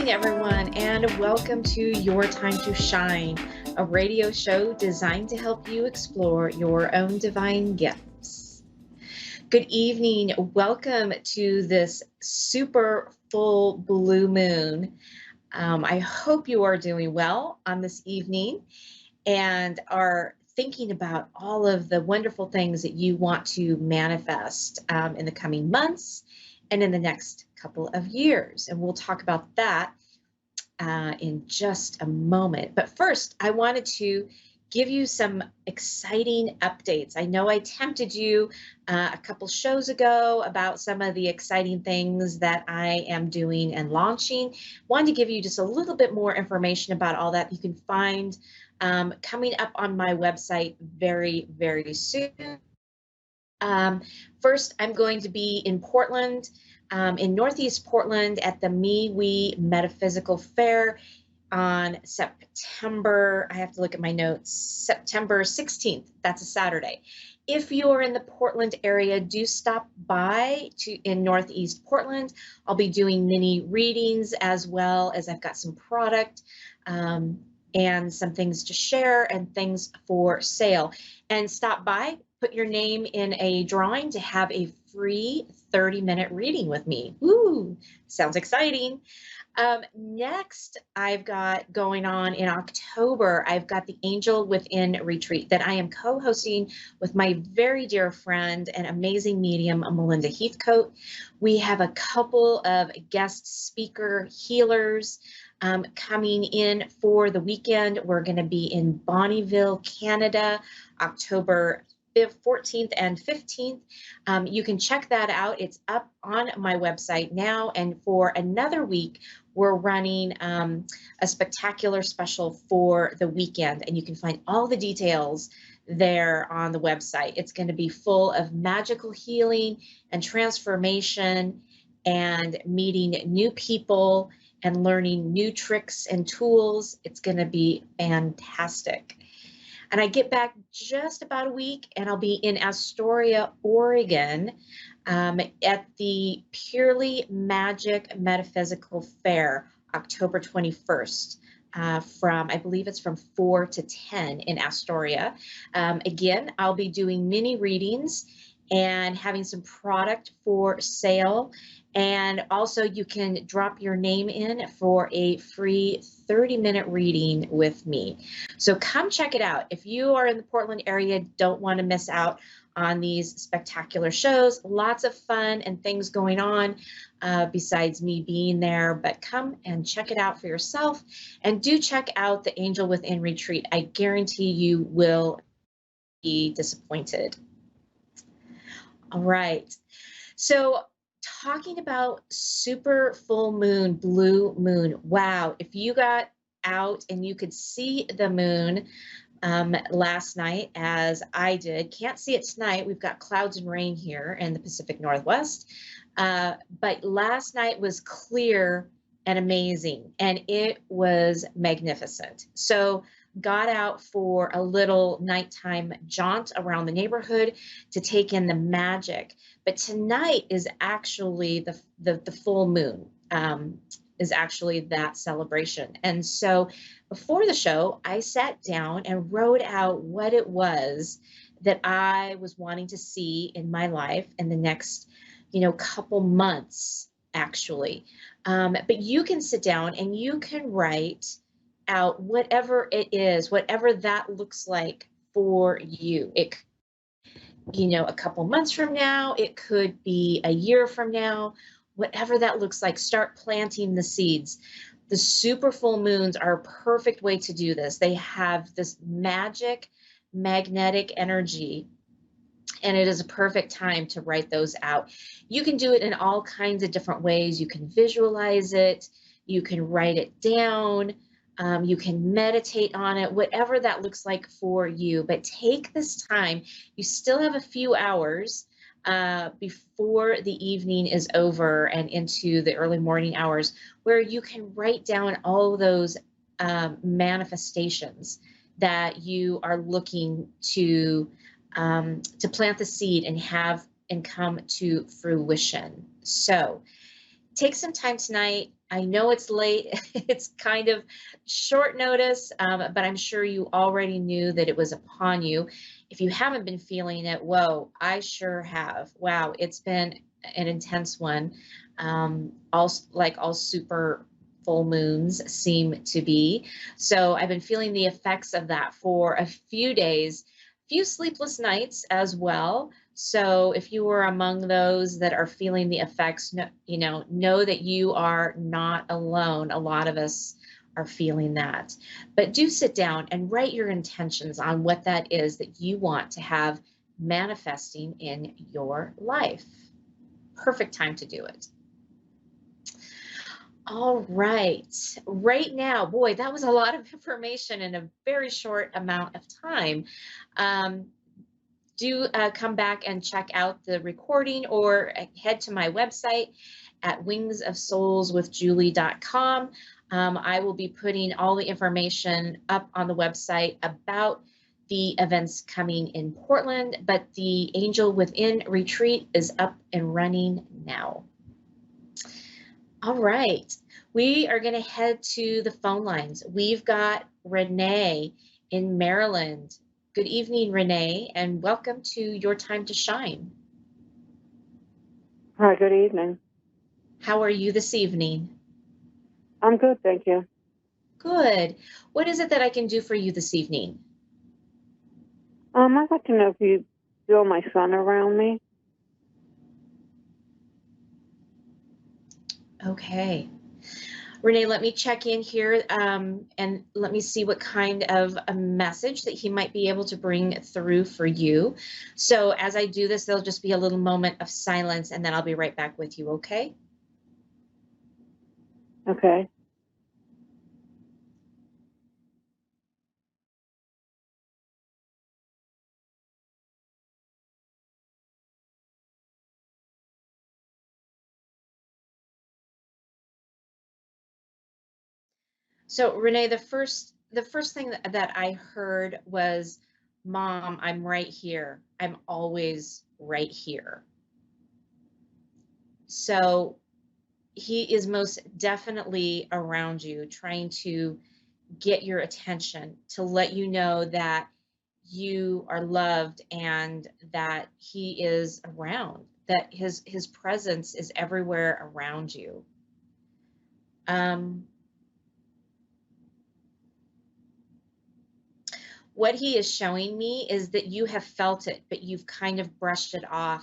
evening, everyone, and welcome to Your Time to Shine, a radio show designed to help you explore your own divine gifts. Good evening. Welcome to this super full blue moon. I hope you are doing well on this evening and are thinking about all of the wonderful things that you want to manifest in the coming months and in the next couple of years. And we'll talk about that in just a moment. But first, I wanted to give you some exciting updates. I know I tempted you a couple shows ago about some of the exciting things that I am doing and launching. Wanted to give you just a little bit more information about all that you can find coming up on my website very, very soon. First, I'm going to be in Portland, in Northeast Portland at the MeWe Metaphysical Fair on September, I have to look at my notes, September 16th. That's a Saturday. If you're in the Portland area, do stop by in Northeast Portland. I'll be doing mini readings as well as I've got some product and some things to share and things for sale. And stop by, put your name in a drawing to have a free 30-minute reading with me. Woo, sounds exciting. Next, I've got going on in October, I've got the Angel Within Retreat that I am co-hosting with my very dear friend and amazing medium, Melinda Heathcote. We have a couple of guest speaker healers coming in for the weekend. We're going to be in Bonnyville, Canada, October 14th and 15th. You can check that out. It's up on my website now. And for another week, we're running a spectacular special for the weekend. And you can find all the details there on the website. It's going to be full of magical healing and transformation and meeting new people and learning new tricks and tools. It's going to be fantastic. And I get back just about a week and I'll be in Astoria, Oregon at the Purely Magic Metaphysical Fair, October 21st. I believe it's from 4 to 10 in Astoria. Again, I'll be doing mini readings and having some product for sale. And also you can drop your name in for a free 30-minute reading with me. So come check it out. If you are in the Portland area, don't want to miss out on these spectacular shows. Lots of fun and things going on besides me being there, but come and check it out for yourself. And do check out the Angel Within Retreat. I guarantee you will be disappointed. All right. So talking about super full moon, blue moon. Wow. If you got out and you could see the moon last night as I did, can't see it tonight. We've got clouds and rain here in the Pacific Northwest. But last night was clear and amazing, and it was magnificent. So got out for a little nighttime jaunt around the neighborhood to take in the magic. But tonight is actually the full moon, is actually that celebration. And so before the show, I sat down and wrote out what it was that I was wanting to see in my life in the next, couple months, actually. But you can sit down and you can write out whatever it is, whatever that looks like for you. It, a couple months from now, it could be a year from now, whatever that looks like. Start planting the seeds. The super full moons are a perfect way to do this. They have this magic, magnetic energy, and it is a perfect time to write those out. You can do it in all kinds of different ways. You can visualize it. You can write it down. You can meditate on it, whatever that looks like for you. But take this time. You still have a few hours before the evening is over and into the early morning hours where you can write down all those manifestations that you are looking to plant the seed and have and come to fruition. So take some time tonight. I know it's late. It's kind of short notice, but I'm sure you already knew that it was upon you. If you haven't been feeling it, whoa, I sure have. Wow, it's been an intense one. Like all super full moons seem to be. So I've been feeling the effects of that for a few days, few sleepless nights as well. So if you were among those that are feeling the effects, know that you are not alone. A lot of us are feeling that. But do sit down and write your intentions on what that is that you want to have manifesting in your life. Perfect time to do it. All right. Right now, boy, that was a lot of information in a very short amount of time. Do come back and check out the recording, or head to my website at wingsofsoulswithjulie.com. I will be putting all the information up on the website about the events coming in Portland, but the Angel Within retreat is up and running now. All right, we are going to head to the phone lines. We've got Renee in Maryland. Good evening, Renee, and welcome to Your Time to Shine. Hi, good evening. How are you this evening? I'm good, thank you. Good. What is it that I can do for you this evening? I'd like to know if you feel my son around me. Okay. Renee, let me check in here and let me see what kind of a message that he might be able to bring through for you. So as I do this, there'll just be a little moment of silence, and then I'll be right back with you, okay? Okay. So Renee, the first thing that I heard was, Mom, I'm right here. I'm always right here. So he is most definitely around you, trying to get your attention, to let you know that you are loved and that he is around, that his presence is everywhere around you. What he is showing me is that you have felt it, but you've kind of brushed it off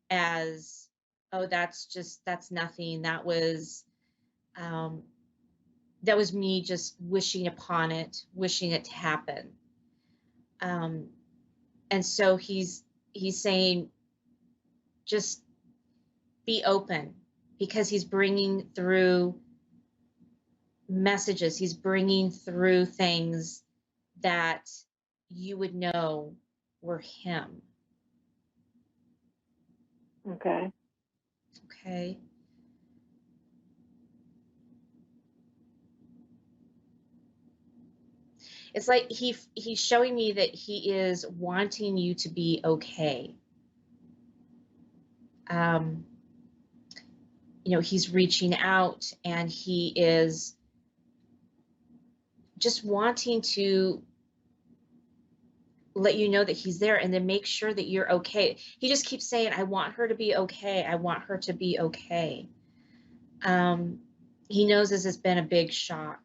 as, oh, that's nothing. That was me just wishing upon it, wishing it to happen. And so he's saying, just be open, because he's bringing through messages. He's bringing through things that you would know were him. Okay. Okay. It's like he's showing me that he is wanting you to be okay. He's reaching out, and he is just wanting to let you know that he's there, and then make sure that you're okay. He just keeps saying, I want her to be okay. I want her to be okay. He knows this has been a big shock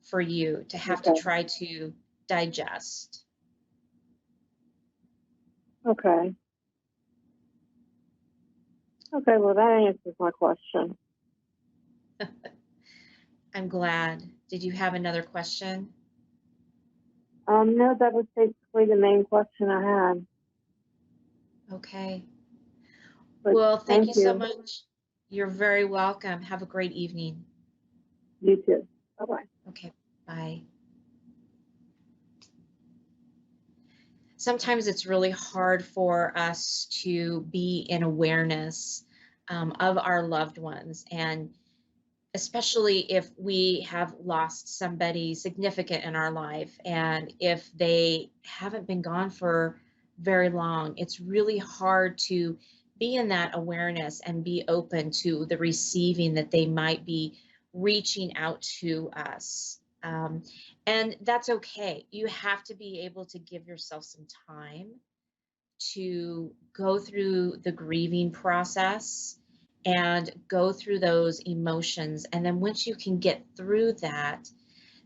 for you to have to try to digest. Okay. Okay, well, that answers my question. I'm glad. Did you have another question? No, that was basically the main question I had. Okay. But Well, thank you so you. much. You're very welcome. Have a great evening. You too. Bye-bye. Okay, bye. Sometimes it's really hard for us to be in awareness of our loved ones, and especially if we have lost somebody significant in our life, and if they haven't been gone for very long, it's really hard to be in that awareness and be open to the receiving that they might be reaching out to us. And that's okay. You have to be able to give yourself some time to go through the grieving process and go through those emotions. And then once you can get through that,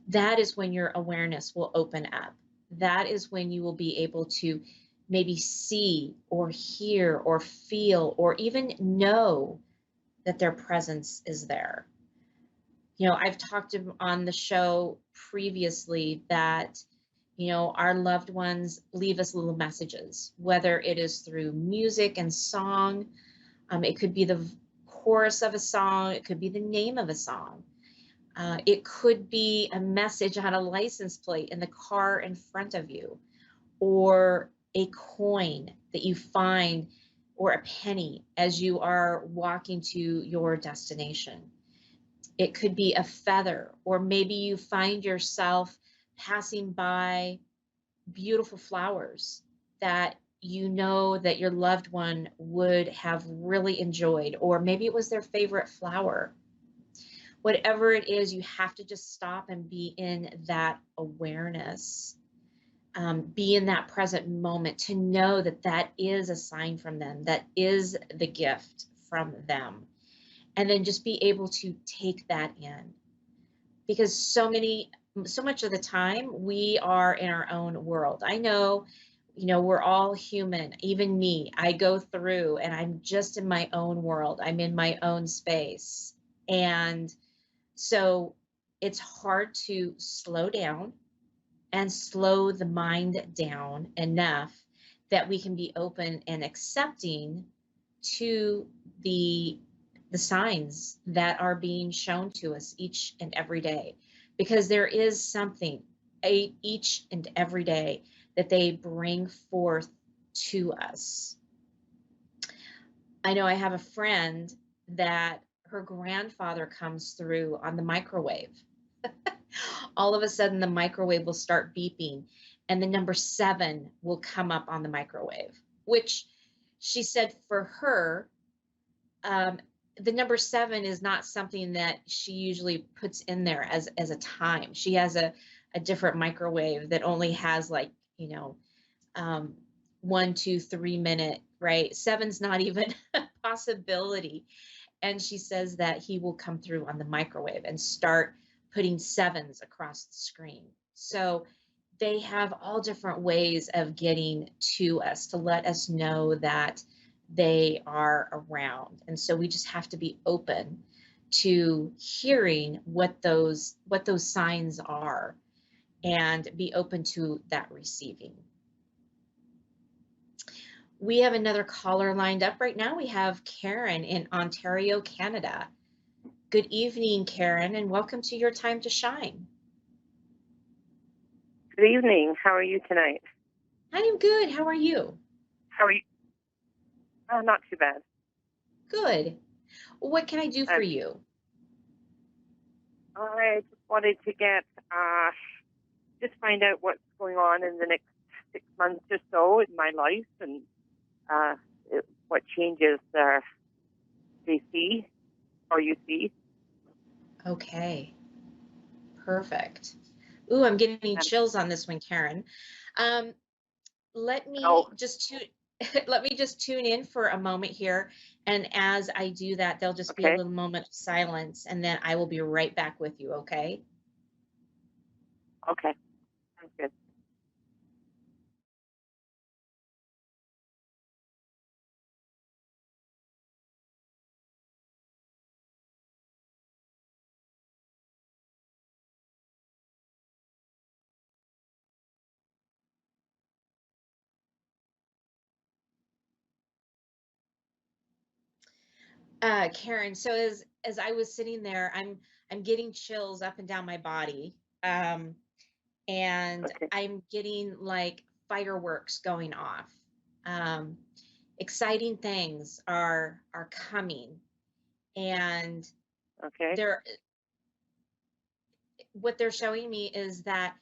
that is when your awareness will open up. That is when you will be able to maybe see or hear or feel or even know that their presence is there. You know, I've talked on the show previously that, you know, our loved ones leave us little messages, whether it is through music and song. It could be the chorus of a song, it could be the name of a song. It could be a message on a license plate in the car in front of you, or a coin that you find, or a penny as you are walking to your destination. It could be a feather, or maybe you find yourself passing by beautiful flowers that you know that your loved one would have really enjoyed, or maybe it was their favorite flower. Whatever it is, you have to just stop and be in that awareness, be in that present moment to know that that is a sign from them, that is the gift from them. And then just be able to take that in. Because so much of the time we are in our own world. I know, you know, we're all human, even me. I go through and I'm just in my own world. I'm in my own space. And so it's hard to slow down and slow the mind down enough that we can be open and accepting to the the signs that are being shown to us each and every day, because there is something each and every day that they bring forth to us. I know I have a friend that her grandfather comes through on the microwave. All of a sudden, the microwave will start beeping and the number 7 will come up on the microwave, which she said for her, um, the number 7 is not something that she usually puts in there as a time. She has a different microwave that only has, like, you know, um, 1, 2, 3 minute, right? Seven's not even a possibility. And she says that he will come through on the microwave and start putting 7s across the screen. So they have all different ways of getting to us to let us know that they are around. And so we just have to be open to hearing what those signs are and be open to that receiving. We have another caller lined up right now. We have Karen in Ontario, Canada. Good evening, Karen, and welcome to Your Time to Shine. Good evening. How are you tonight? I am good. How are you? How are you? Not too bad. Good. What can I do for you? I just wanted to just find out what's going on in the next 6 months or so in my life, and what changes they see or you see. Okay. Perfect. Ooh, I'm getting chills on this one, Karen. Let me just let me just tune in for a moment here, and as I do that, there'll just be a little moment of silence, and then I will be right back with you. Okay? Okay. Sounds good. Karen, so as I was sitting there, I'm getting chills up and down my body, and I'm getting like fireworks going off. Um, Exciting things are coming, and they're what they're showing me is that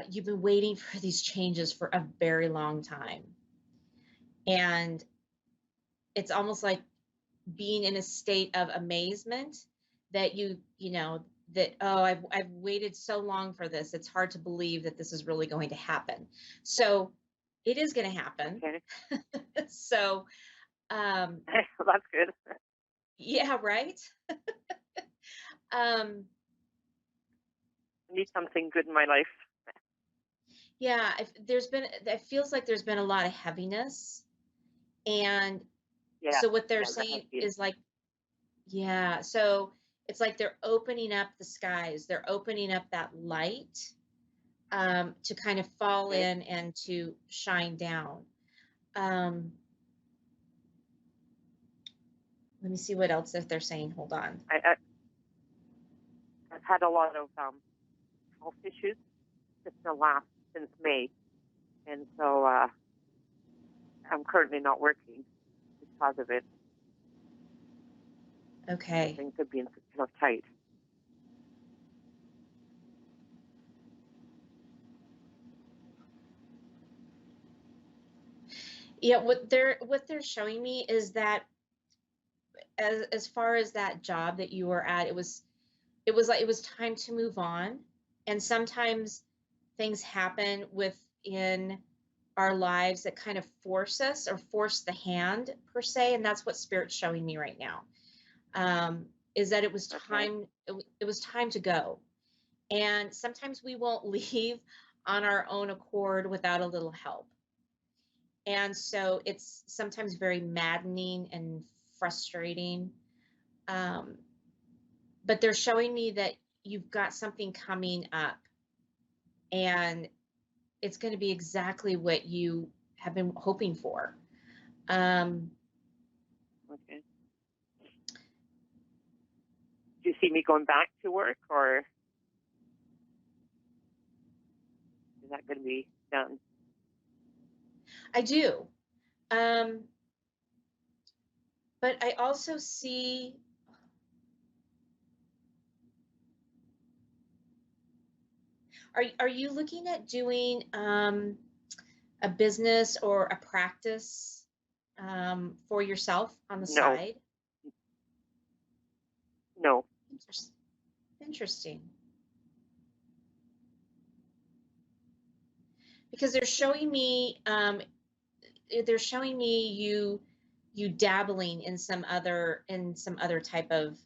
you've been waiting for these changes for a very long time, and it's almost like being in a state of amazement that you know that, oh, I've waited so long for this, it's hard to believe that this is really going to happen. So it is going to happen. Okay. So Well, that's good. yeah, right. um I need something good in my life. yeah, if there's been, it feels like there's been a lot of heaviness, and Yeah. so what they're Yeah, that has saying been. is like, yeah, so it's like they're opening up the skies, they're opening up that light, to kind of fall Okay. in and to shine down. Um, let me see what else that they're saying. Hold on. I've had a lot of health issues since May, and so I'm currently not working because of it. Okay. Things have been kind of tight. Yeah, what they're showing me is that as far as that job that you were at, it was like it was time to move on. And sometimes things happen within our lives that kind of force us or force the hand per se, and that's what spirit's showing me right now. Is that it was Okay. time, it was time to go. And sometimes we won't leave on our own accord without a little help. And so it's sometimes very maddening and frustrating. Um, but they're showing me that you've got something coming up, and it's going to be exactly what you have been hoping for. Um, Okay. Do you see me going back to work, or is that going to be done? I do. Um, but I also see, are you looking at doing a business or a practice for yourself on the No. side? No. Interesting. Because they're showing me you dabbling in some other type of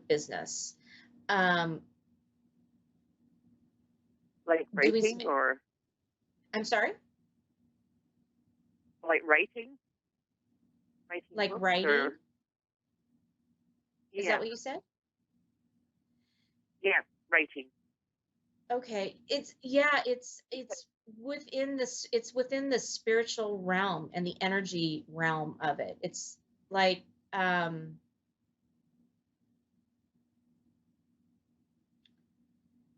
business. Um, Like doing some, writing, or I'm sorry, like writing like books, writing. or Is that yeah, what you said? yeah, writing. Okay. It's within the spiritual realm and the energy realm of it. It's like, are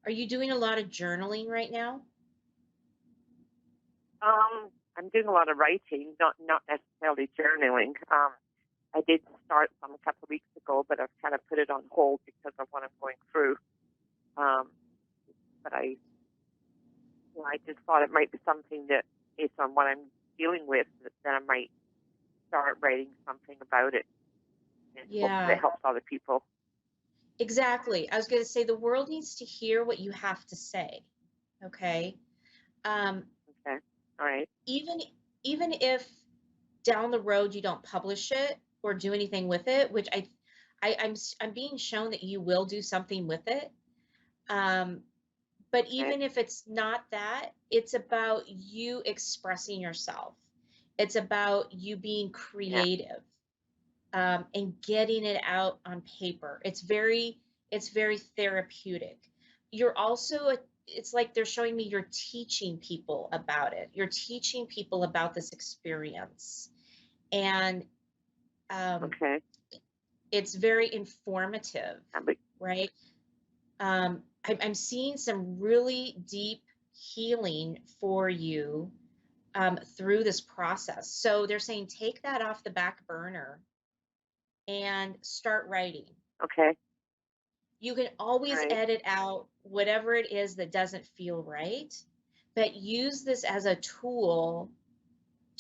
you doing a lot of journaling right now? I'm doing a lot of writing, not necessarily journaling. I did start some a couple of weeks ago, but I've kind of put it on hold because of what I'm going through. Um, but I just thought it might be something that, based on what I'm dealing with, that I might start writing something about it, and hopefully it Yeah, helps other people. exactly. I was going to say the world needs to hear what you have to say. Okay. Um, Okay, all right, even even if down the road you don't publish it or do anything with it, which I'm being shown that you will do something with it. Um, but okay, even if it's not that, it's about you expressing yourself. It's about you being yeah, creative, and getting it out on paper. It's very therapeutic. You're also it's like they're showing me you're teaching people about it. You're teaching people about this experience, and um, okay. it's very informative, But right? I'm seeing some really deep healing for you through this process. So they're saying take that off the back burner and start writing. okay, You can all always right, edit out whatever it is that doesn't feel right, but use this as a tool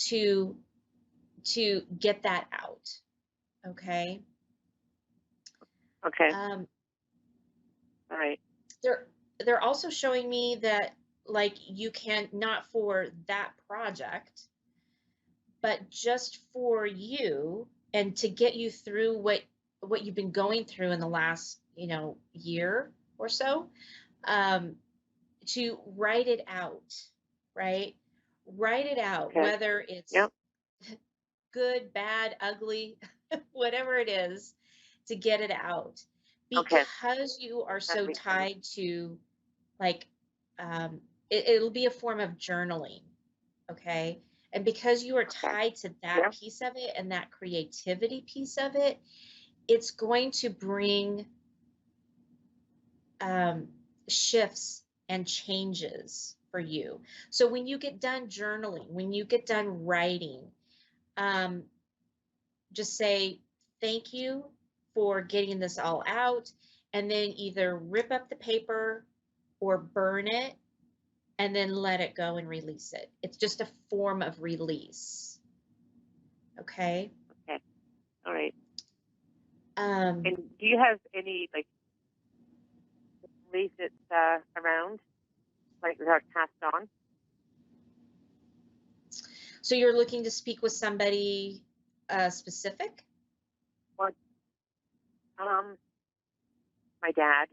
to to get that out. Okay. Okay. All right. They're also showing me that like you can, not for that project, but just for you and to get you through what you've been going through in the last, year or so, to write it out, right? Write it out, Okay. whether it's Yep. good, bad, ugly, whatever it is, to get it out. Okay. Because you are That so makes sense. tied to, like, it'll be a form of journaling, okay? And because you are Okay. tied to that Yeah. piece of it and that creativity piece of it, it's going to bring shifts and changes for you. So when you get done journaling, when you get done writing, um, just say thank you for getting this all out, and then either rip up the paper or burn it and then let it go and release it. It's just a form of release. Okay. Okay. All right. Um, And do you have any like ways it's around, like that are passed on? so you're looking to speak with somebody specific? What? My dad,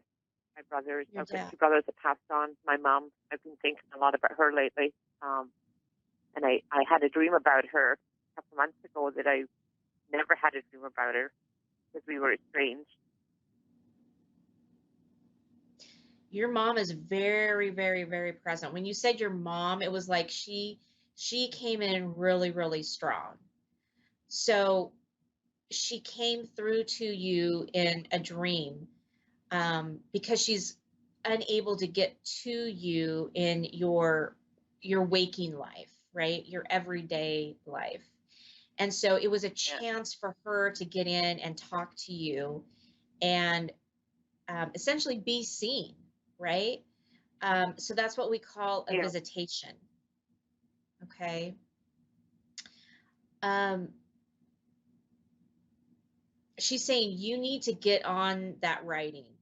my brothers. Your I've got dad. 2 brothers that passed on. My mom. I've been thinking a lot about her lately. And I had a dream about her a couple months ago that I never had a dream about her because we were estranged. Your mom is very, very, very present. When you said your mom, it was like she came in really, really strong. So she came through to you in a dream, because she's unable to get to you in your waking life, right? Your everyday life. And so it was a Yeah. chance for her to get in and talk to you and essentially be seen, right? So that's what we call a Yeah. visitation. Okay. Um, she's saying you need to get on that writing,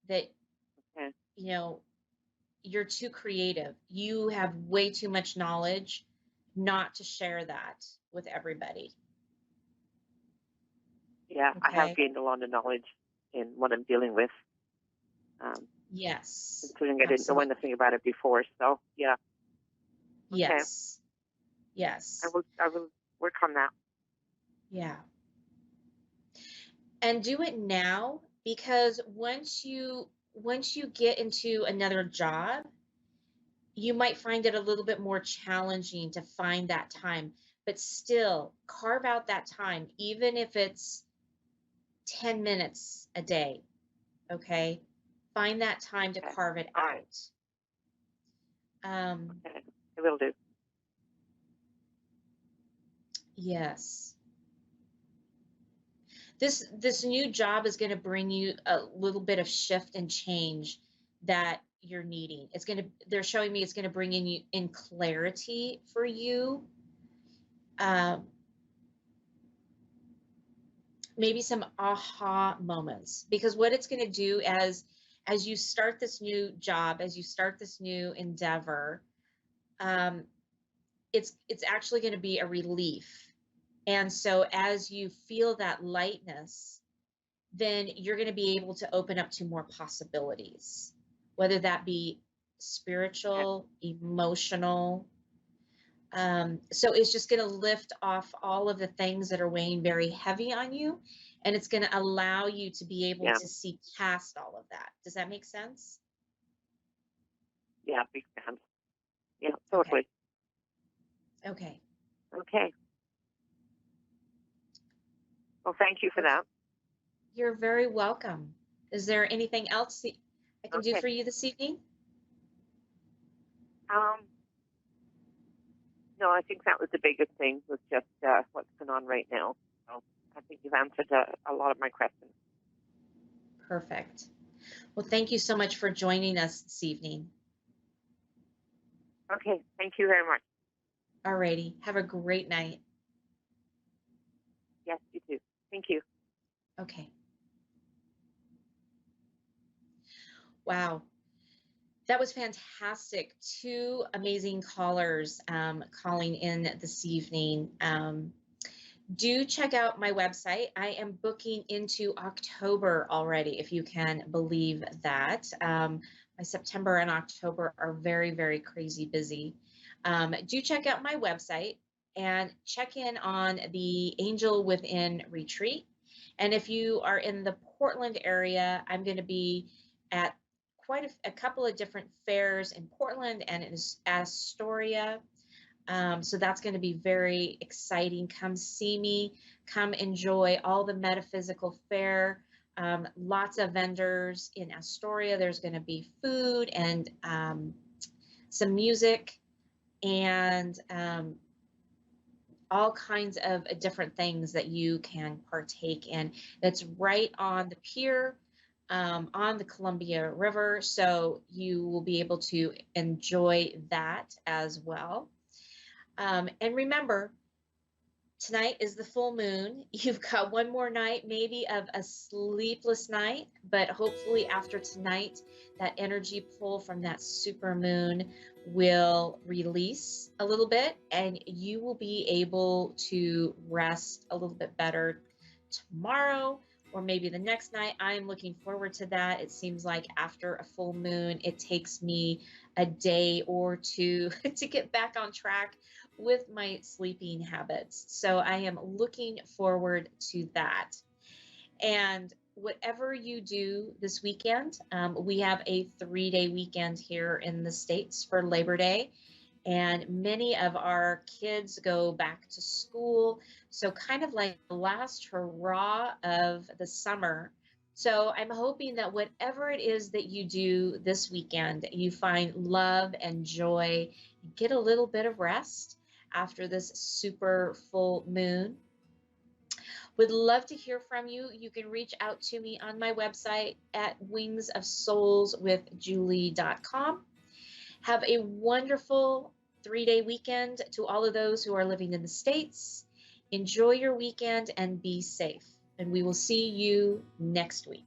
that, Okay. you know, you're too creative. You have way too much knowledge not to share that with everybody. Yeah. I have Okay. gained a lot of knowledge in what I'm dealing with, Yes. considering I didn't know Absolutely. anything about it before. So yeah. Okay. Yes. Yes. I will work on that. Yeah. And do it now, because once you get into another job, you might find it a little bit more challenging to find that time, but still carve out that time, even if it's 10 minutes a day. Okay. Find that time to Okay. carve it All right. out. Okay. I will do. Yes. This new job is going to bring you a little bit of shift and change that you're needing. They're showing me it's going to bring in clarity for you. Um, maybe some aha moments, because what it's going to do as you start this new job, as you start this new endeavor, um, it's actually going to be a relief. And so as you feel that lightness, then you're going to be able to open up to more possibilities, whether that be Okay. spiritual, emotional. So it's just going to lift off all of the things that are weighing very heavy on you. And it's going to allow you to be able Yeah. to see past all of that. Does that make sense? Yeah. Big fan. Yeah. Okay. Totally. Okay. Okay. Well, thank you for Okay. that. You're very welcome. Is there anything else that I can do Okay. for you this evening? Um, no, I think that was the biggest thing, was just what's going on right now. So I think you've answered a lot of my questions. Perfect. Well, thank you so much for joining us this evening. Okay. Thank you very much. Alrighty. Have a great night. Yes, you too. Thank you. Okay. Wow. That was fantastic. Two amazing callers calling in this evening. Do check out my website. I am booking into October already, if you can believe that. My September and October are very, very crazy busy. Do check out my website and check in on the Angel Within retreat. And if you are in the Portland area, I'm going to be at quite a couple of different fairs in Portland and in Astoria. So that's going to be very exciting. Come see me. Come enjoy all the metaphysical fair. Lots of vendors in Astoria. There's going to be food and some music and all kinds of different things that you can partake in. That's right on the pier. On the Columbia River, so you will be able to enjoy that as well. And remember, tonight is the full moon. You've got one more night, maybe of a sleepless night, but hopefully after tonight, that energy pull from that super moon will release a little bit and you will be able to rest a little bit better tomorrow or maybe the next night. I'm looking forward to that. It seems like after a full moon, it takes me a day or two to get back on track with my sleeping habits. So I am looking forward to that. And whatever you do this weekend, we have a 3-day weekend here in the States for Labor Day. And many of our kids go back to school. So kind of like the last hurrah of the summer. So I'm hoping that whatever it is that you do this weekend, you find love and joy, get a little bit of rest after this super full moon. Would love to hear from you. You can reach out to me on my website at wingsofsoulswithjulie.com. Have a wonderful 3-day weekend to all of those who are living in the States. Enjoy your weekend and be safe. And we will see you next week.